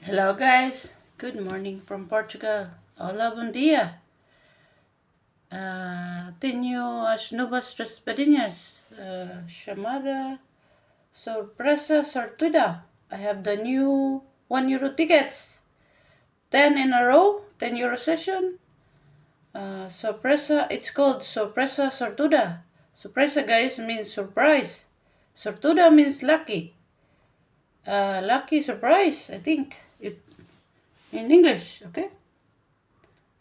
Hello guys, good morning from Portugal. Hola, bom dia. Tenho as novas raspadinhas. Chamada Sorpresa Sortuda. I have the new €1 tickets. 10 in a row, €10 session. Sorpresa, it's called Sorpresa Sortuda. Sorpresa guys means surprise. Sortuda means lucky. Lucky surprise, I think. In English, okay?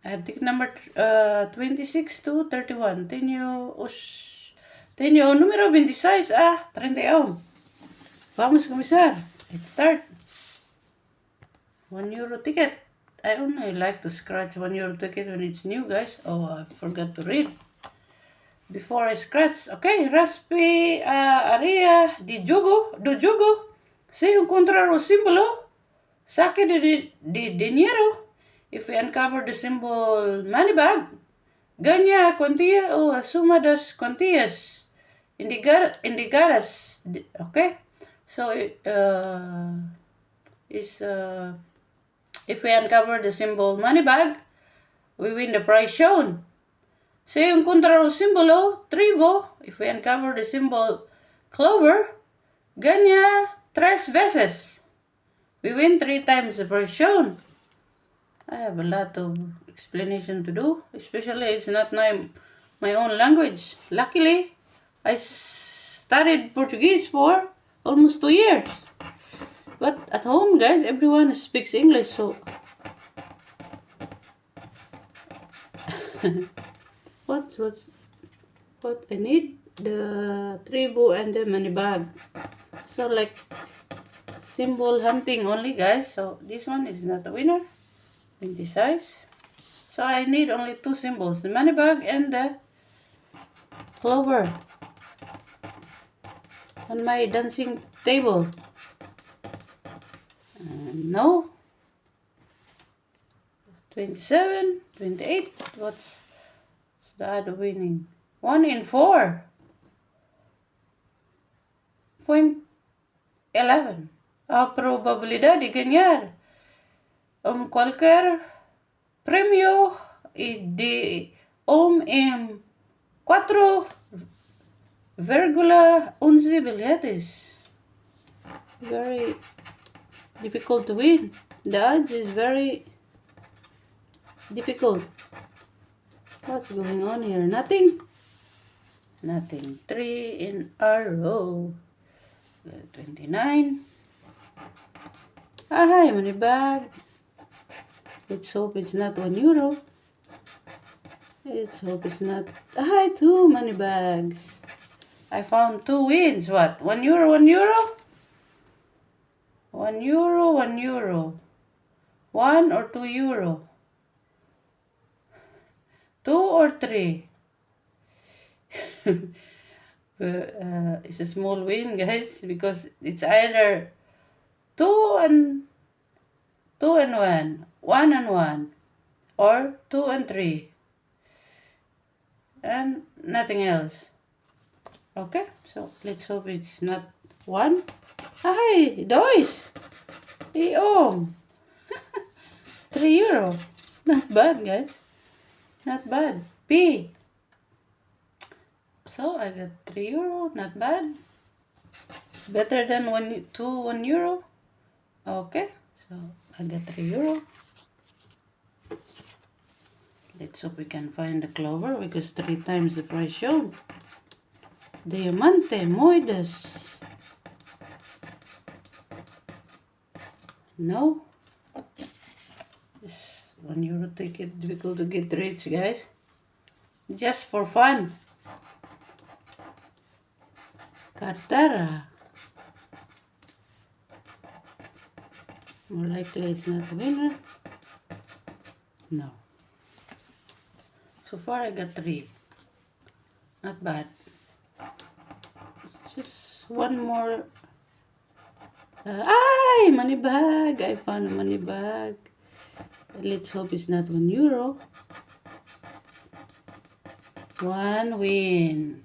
I have ticket number 26 to 31. Tenho o número 26 a 31. Vamos começar. Let's start. €1 ticket. I only like to scratch €1 ticket when it's new, guys. Oh, I forgot to read before I scratch. Okay, raspi area do jogo. Se encontrar o símbolo, saque de dinheiro. If we uncover the symbol money bag, ganha a quantia ou a suma das quantias indicadas. Okay? So, if we uncover the symbol money bag, we win the prize shown. Se encontrar o símbolo tribo, if we uncover the symbol clover, ganha 3 veces. We win 3 times the prize shown. I have a lot of explanation to do, especially it's not my own language. Luckily, I studied Portuguese for almost 2 years. But at home, guys, everyone speaks English, so what I need? The tribu and the money bag. So like symbol hunting only, guys. So this one is not a winner in this size. So I need only 2 symbols, the money bag and the clover on my dancing table. No. 27, 28. What's the other winning? 1 in 4. 0.11. A probabilidad de ganhar qualquer premio de em 4,11 bilhetes. Very difficult to win. The odds is very difficult. What's going on here? Nothing. 3 in a row. 29. Hi, money bag. Let's hope it's not €1. Let's hope it's not. Hi, 2 money bags. I found 2 wins. What? €1? €1? €1. 1 or €2? 2 or 3? It's a small win, guys, because it's either 2 and 1, 1 and 1, or 2 and 3, and nothing else. Okay, so let's hope it's not 1. Hi, 2. €3. Not bad, guys. Not bad. P. So I got €3. Not bad. It's better than €1. Okay, so I got €3. Let's hope we can find the clover because 3 times the price shown. Diamante, moedas. No. This €1 ticket difficult to get rich, guys. Just for fun. Cartera. More likely it's not a winner. No. So far I got 3. Not bad. Just one more. Money bag. I found a money bag. Let's hope it's not €1. 1 win.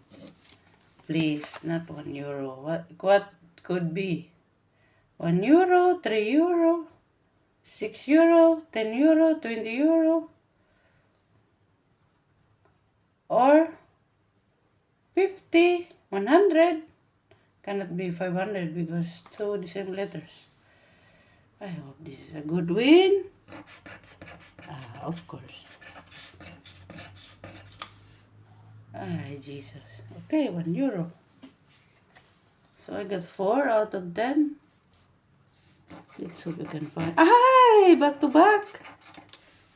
Please, not €1. What could be? €1, €3, 6 euro, 10 euro, 20 euro, or 50, 100. Cannot be 500 because two the same letters. I hope this is a good win. Of course. Ay, Jesus. Okay, 1 euro. So I got 4 out of 10. Let's hope we can find. Ay, back to back.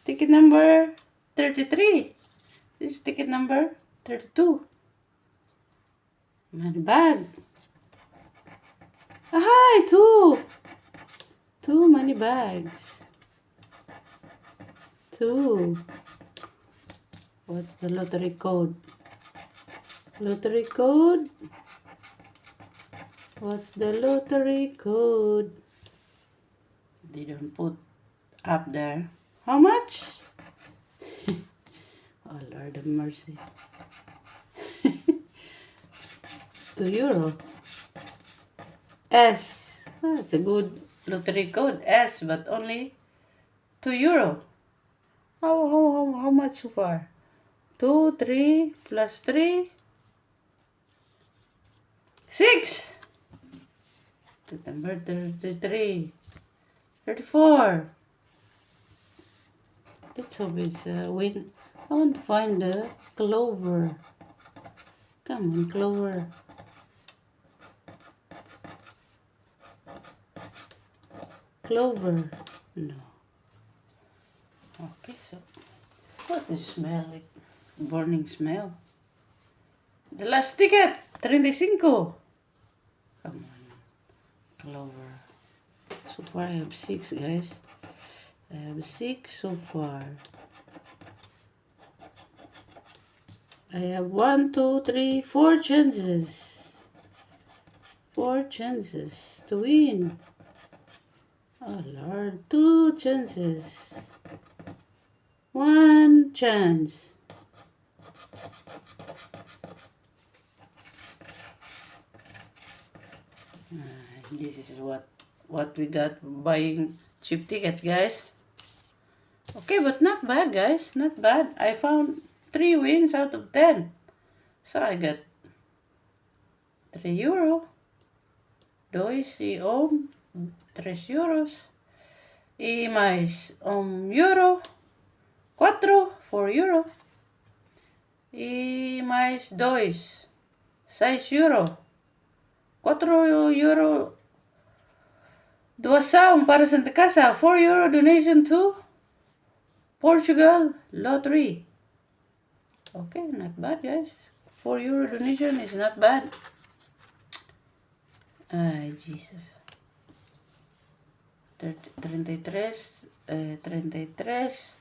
Ticket number 33. This is ticket number 32. Money bag. Ay, 2. 2 money bags. 2. What's the lottery code? Lottery code? What's the lottery code? They don't put up there. How much? Oh, Lord of mercy. 2 euro. S. That's a good lottery code. S, but only 2 euro. How much so far? 2, 3, plus 3. 6. Number 33. 34. Let's hope it's a win. I want to find the clover. Come on, clover. Clover. No. Okay, so what does it smell like? Burning smell. The last ticket, 35. Come on, clover. So far I have 6, guys. I have 6 so far. I have 1, 2, 3, 4 chances. 4 chances to win. Oh Lord, 2 chances. 1 chance. This is what we got buying cheap ticket, guys. Okay, but not bad, guys. Not bad. I found 3 wins out of 10. So I got 3 euro. 2 y 3 euros. Y mais euro. 4 euro. Y mais 2, 6 euro. 4 euro doação para Santa Casa. 4 euro donation to Portugal Lottery. Okay, not bad, guys. 4 euro donation is not bad. Ay, Jesus. 33, 33,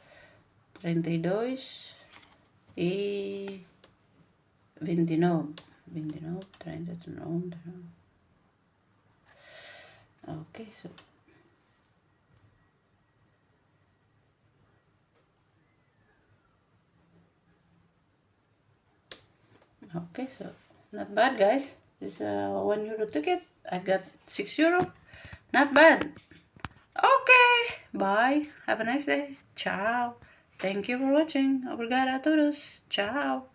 32 y 29. 29, 30, 39. Okay, so not bad, guys. This 1 euro ticket. I got 6 euro. Not bad. Okay, bye. Have a nice day. Ciao. Thank you for watching. Obrigada a todos. Ciao.